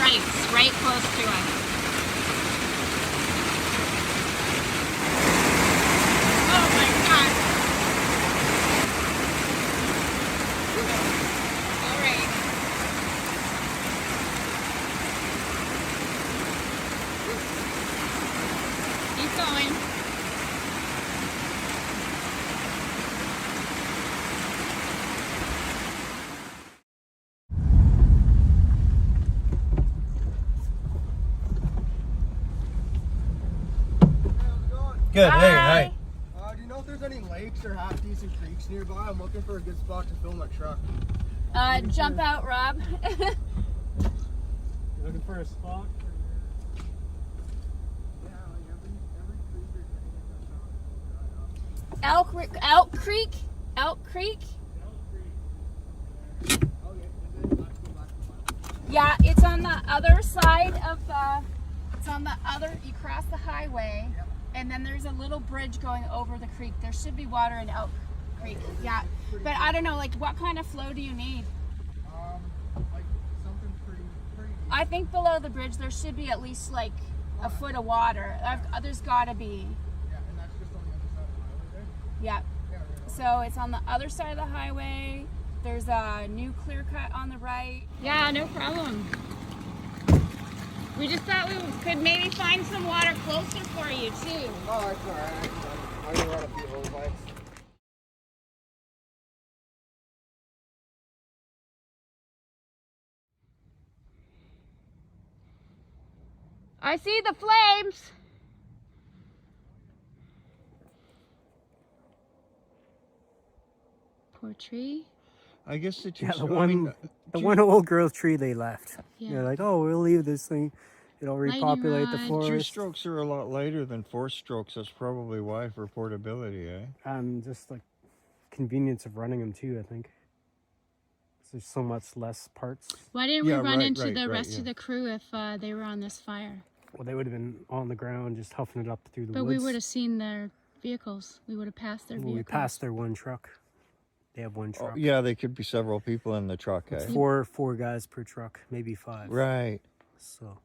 stripes right close to us. Oh my God. All right. Keep going. Good. Hi. Hey, Do you know if there's any lakes or half decent creeks nearby? I'm looking for a good spot to fill my truck. Jump out, Rob. You're looking for a spot? Yeah, like every creek or drain Elk Creek. Yeah, it's on the other side of the. It's on the other. You cross the highway, and then there's a little bridge going over the creek. There should be water in Elk Creek. Yeah, but I don't know. Like, what kind of flow do you need? like something pretty deep. I think below the bridge there should be at least like a foot of water. There's got to be. Yeah, and that's just on the other side of the highway there? Yeah. Yeah, right. So it's on the other side of the highway. There's a new clear cut on the right. Yeah, no problem. We just thought we could maybe find some water closer for you too. Oh, that's alright. I'm gonna run a few hose lights. I see the flames. Poor tree. I guess that you. Yeah, the one old growth tree they left. Yeah. They're like, oh, we'll leave this thing. It'll repopulate the rod. forest. 2 strokes are a lot lighter than 4 strokes. That's probably why for portability, eh? Just like convenience of running them too, I think. 'Cause there's so much less parts. Why didn't Yeah, we run right, into right, the right, rest yeah. of the crew if they were on this fire? Well, they would have been on the ground just huffing it up through the But woods. we would have seen their vehicles. We would have passed their Well, vehicles. we passed their one truck. They have one Oh, truck. yeah, there could be several people in the truck, It's eh? four guys per truck, maybe 5. Right. So